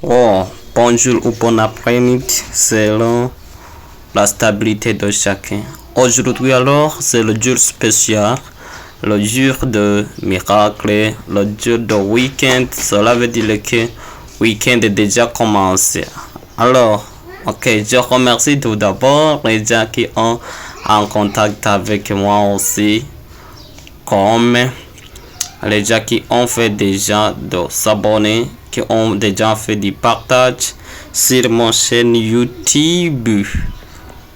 Oh, bonjour ou bon après-midi, selon la stabilité de chacun. Aujourd'hui alors, c'est le jour spécial, le jour de miracle, le jour de week-end. Cela veut dire que le week-end est déjà commencé. Alors, ok, je remercie tout d'abord les gens qui ont en contact avec moi aussi, comme les gens qui ont fait déjà de s'abonner, qui ont déjà fait du partage sur mon chaîne YouTube.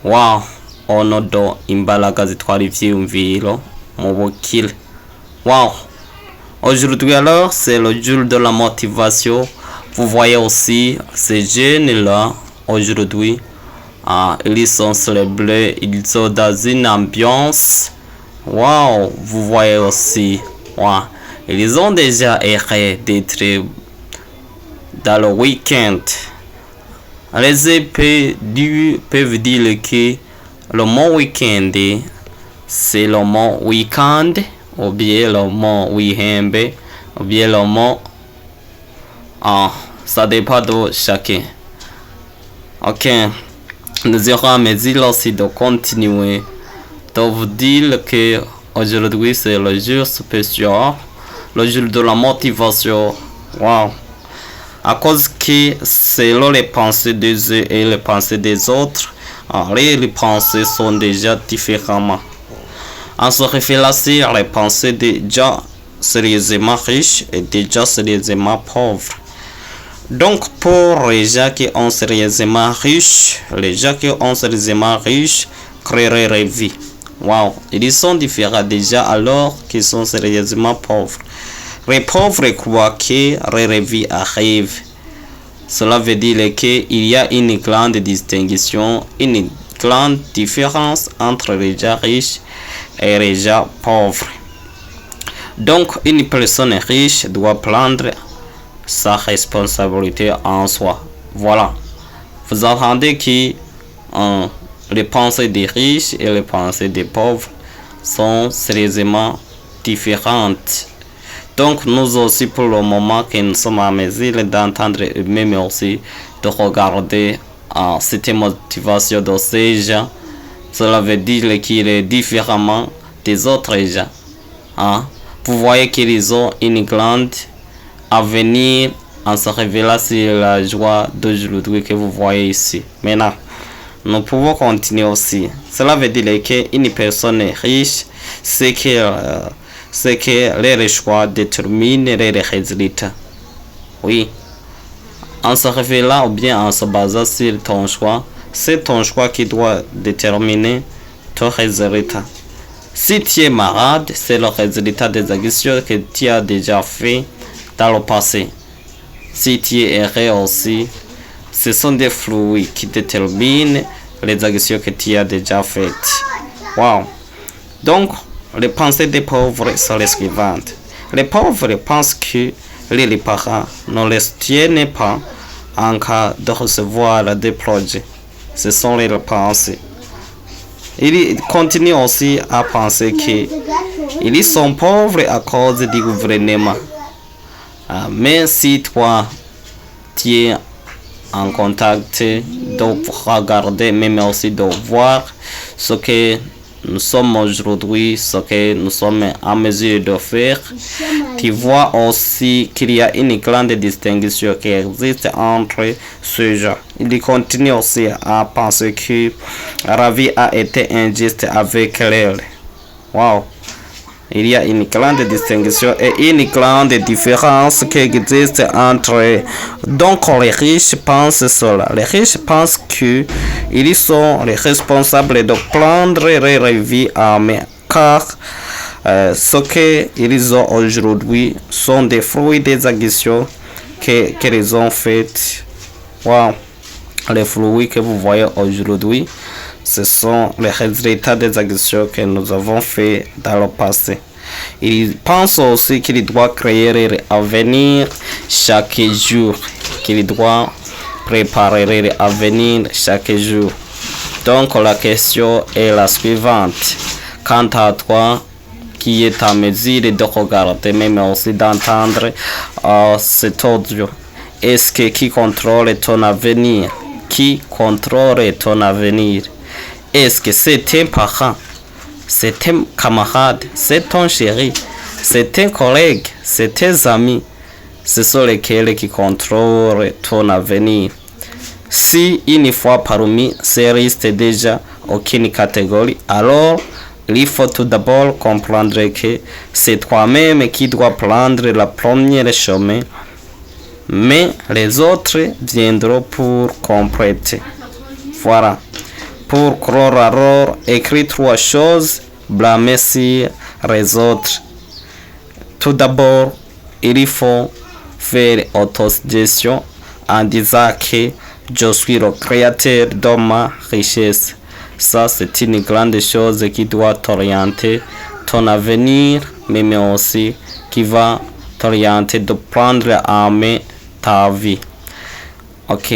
Wow, ono do imbaraga zitwara ivyiyumviro mu bukire. Wow. Aujourd'hui alors, c'est le jour de la motivation. Vous voyez aussi ces jeunes-là, aujourd'hui, ils sont célébrés, ils sont dans une ambiance. Wow, vous voyez aussi, wow. Ils ont déjà erré d'être dans le week-end. Les épées peuvent dire que le mot week-end, c'est le mot week-end, ou bien le mot week-end, ou bien le mot... ça dépend de chacun. Ok, nous aurons à mesure aussi de continuer de vous dire que aujourd'hui c'est le jour spécial, le jour de la motivation. Wow. À cause que selon les pensées des uns et les pensées des autres, les pensées sont déjà différentes. En se référant sur les pensées des gens sérieusement riches et des gens sérieusement pauvres. Donc pour les gens qui ont sérieusement riches, les gens qui ont sérieusement riches créeraient la vie. Wow, ils sont différents déjà alors qu'ils sont sérieusement pauvres. Les pauvres croient que la vie arrive. Cela veut dire qu'il y a une grande distinction, une grande différence entre les gens riches et les gens pauvres. Donc une personne riche doit prendre sa responsabilité en soi. Voilà. Vous entendez que les pensées des riches et les pensées des pauvres sont sérieusement différentes. Donc nous aussi pour le moment que nous sommes à mesure d'entendre et même aussi de regarder cette motivation de ces gens, cela veut dire qu'il est différemment des autres gens. Vous voyez qu'ils ont une grande avenir en se révélant sur la joie d'aujourd'hui que vous voyez ici. Maintenant, nous pouvons continuer aussi. Cela veut dire qu'une personne riche, c'est que les choix déterminent les résultats. Oui. En se révélant ou bien en se basant sur ton choix, c'est ton choix qui doit déterminer ton résultat. Si tu es malade, c'est le résultat des actions que tu as déjà fait dans le passé. Si tu es erré aussi, ce sont des fruits qui déterminent les actions que tu as déjà faites. Wow. Donc, les pensées des pauvres sont les suivantes. Les pauvres pensent que les parents ne les tiennent pas en cas de recevoir des projets. Ce sont les pensées. Ils continuent aussi à penser qu'ils sont pauvres à cause du gouvernement. Mais si toi, tu es en contact de regarder, mais aussi de voir ce que nous sommes aujourd'hui, ce que nous sommes en mesure de faire, tu vois aussi qu'il y a une grande distinction qui existe entre ces gens. Il continue aussi à penser que la vie a été injuste avec elle. Wow. Il y a une grande distinction et une grande différence qui existe entre eux. Donc les riches pensent cela. Les riches pensent qu'ils sont les responsables de prendre leur vie en main. Car ce qu'ils ont aujourd'hui sont des fruits des actions qu'ils ont faites. Wow. Les fruits que vous voyez aujourd'hui, ce sont les résultats des actions que nous avons fait dans le passé. Ils pensent aussi qu'ils doivent créer leur avenir chaque jour, qu'ils doivent préparer leur avenir chaque jour. Donc la question est la suivante. Quant à toi, qui est en mesure de regarder, mais aussi d'entendre cet audio, Est-ce que qui contrôle ton avenir? Qui contrôle ton avenir? Est-ce que c'est un parent? C'est un camarade? C'est ton chéri? C'est un collègue? C'est tes amis? Ce sont lesquels qui contrôlent ton avenir. Si une fois parmi ces risques déjà aucune catégorie, alors il faut tout d'abord comprendre que c'est toi-même qui dois prendre la première chemin, mais les autres viendront pour compléter. Voilà. Pour croire alors, écrire 3 choses, blâmer sur les autres. Tout d'abord, il faut faire autosuggestion en disant que je suis le créateur de ma richesse. Ça, c'est une grande chose qui doit t'orienter ton avenir, mais aussi qui va t'orienter de prendre en main ta vie. Ok.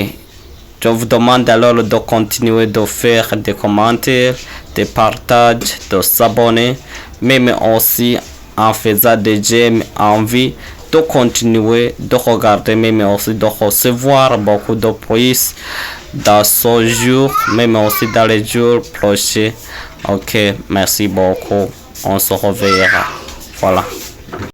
Je vous demande alors de continuer de faire des commentaires, des partages, de s'abonner, même aussi en faisant des j'aime, envie de continuer de regarder, même aussi de recevoir beaucoup de plus dans ce jour, même aussi dans les jours prochains. Ok, merci beaucoup. On se reverra. Voilà.